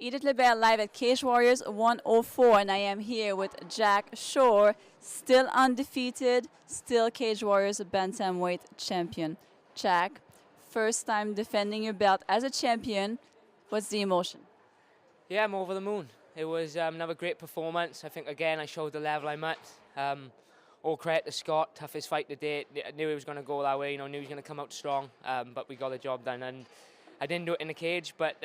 Edith Labelle live at Cage Warriors 104, and I am here with Jack Shore, still undefeated, still Cage Warriors bantamweight champion. Jack, first time defending your belt as a champion. What's the emotion? Yeah, I'm over the moon. It was another great performance. I think, again, I showed the level I'm at. All credit to Scott, toughest fight to date. I knew he was going to go that way, knew he was going to come out strong, but we got the job done. And I didn't do it in the cage, but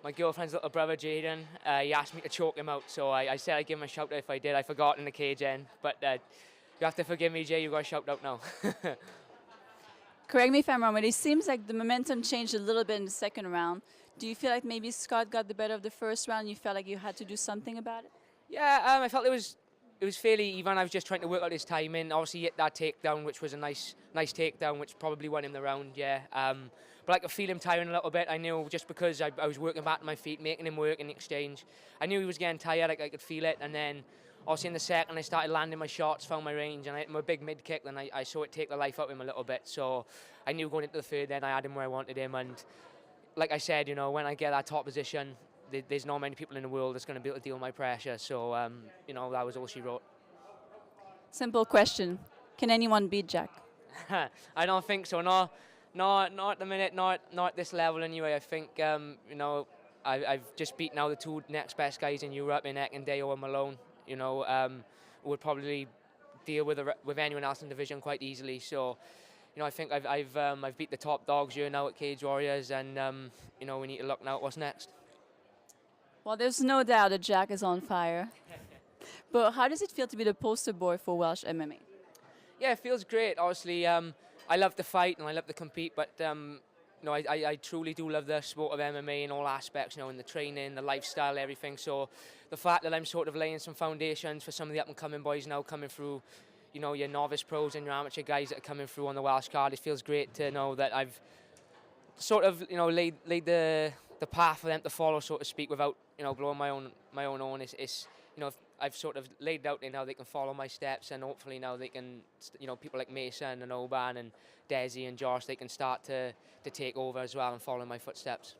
my girlfriend's little brother, Jaden, he asked me to choke him out, so I said I'd give him a shout out if I did. I forgot in the cage end, but you have to forgive me, Jay, you got a shout out now. Correct me if I'm wrong, but it seems like the momentum changed a little bit in the second round. Do you feel like maybe Scott got the better of the first round and you felt like you had to do something about it? Yeah, I felt it was fairly even. I was just trying to work out his timing. Obviously, he hit that takedown, which was a nice takedown, which probably won him the round, yeah. But I could feel him tiring a little bit. I knew just because I was working back to my feet, making him work in the exchange. I knew he was getting tired, I could feel it. And then, obviously, in the second, I started landing my shots, found my range, and I hit him a big mid-kick, and I saw it take the life out of him a little bit. So I knew going into the third, then I had him where I wanted him. And like I said, when I get that top position, there's not many people in the world that's going to be able to deal with my pressure. So, that was all she wrote. Simple question. Can anyone beat Jack? I don't think so. No, not at the minute. Not at this level anyway. I think I've just beaten now the two next best guys in Europe in Eck and Deo and Malone. Who would probably deal with anyone else in the division quite easily. So, I think I've beat the top dogs here now at Cage Warriors, and we need to look now at what's next. Well, there's no doubt that Jack is on fire. But how does it feel to be the poster boy for Welsh MMA? Yeah, it feels great. Obviously, I love to fight and I love to compete, but I truly do love the sport of MMA in all aspects, in the training, the lifestyle, everything. So the fact that I'm sort of laying some foundations for some of the up-and-coming boys now coming through, your novice pros and your amateur guys that are coming through on the Welsh card, it feels great to know that I've sort of, laid the path for them to follow, so to speak, without, blowing my own horn. I've sort of laid out how they can follow my steps, and hopefully now they can, people like Mason and Oban and Desi and Josh, they can start to take over as well and follow my footsteps.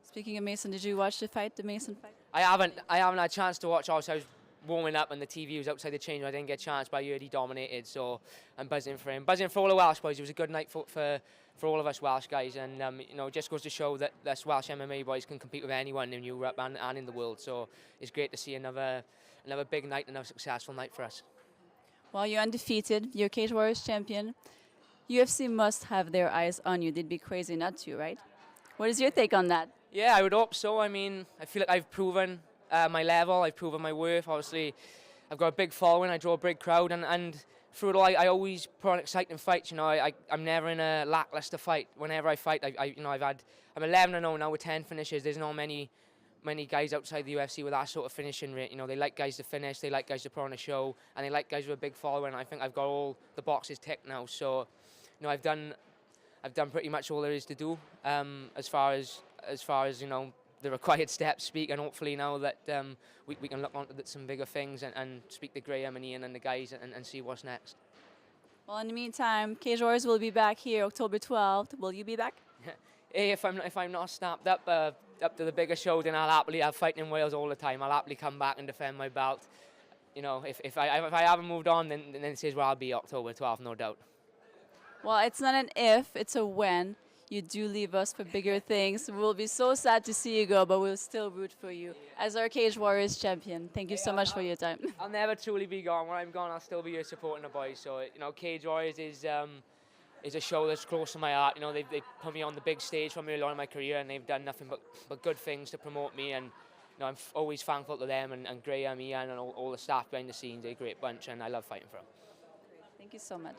Speaking of Mason, did you watch the Mason fight? I haven't had a chance to watch. Also, I was warming up and the TV was outside the change. I didn't get a chance, but I heard he dominated, so I'm buzzing for him. Buzzing for all the Welsh boys. It was a good night for all of us Welsh guys, and it just goes to show that us Welsh MMA boys can compete with anyone in Europe and in the world. So it's great to see another big night and a successful night for us. Well, you're undefeated. You're Cage Warriors champion. UFC must have their eyes on you. They'd be crazy not to, right? What is your take on that? Yeah, I would hope so. I mean, I feel like I've proven my level. I've proven my worth. Obviously, I've got a big following. I draw a big crowd, and through it all, I always put on exciting fights. I'm never in a lackluster fight. Whenever I fight, I'm 11-0 now with 10 finishes. There's not many guys outside the UFC with that sort of finishing rate. They like guys to finish, they like guys to put on a show, and they like guys with a big following. I think I've got all the boxes ticked now. So, I've done pretty much all there is to do as far as the required steps speak, and hopefully now that we can look on to some bigger things and speak to Graham and Ian and the guys and see what's next. Well, in the meantime, Cage Warriors will be back here October 12th. Will you be back? Hey, if I'm not snapped up to the bigger show, then I'll fight in Wales all the time. I'll happily come back and defend my belt. If I haven't moved on, then this is where I'll be October 12th, no doubt. Well, it's not an if, it's a when. You do leave us for bigger things. We'll be so sad to see you go, but we'll still root for you as our Cage Warriors champion. Thank you so much for your time. I'll never truly be gone. When I'm gone, I'll still be here supporting the boys. So, Cage Warriors is a show that's close to my heart. They put me on the big stage for me along in my career, and they've done nothing but good things to promote me. And I'm always thankful to them and Graham, Ian, and all the staff behind the scenes. They're a great bunch, and I love fighting for them. Thank you so much.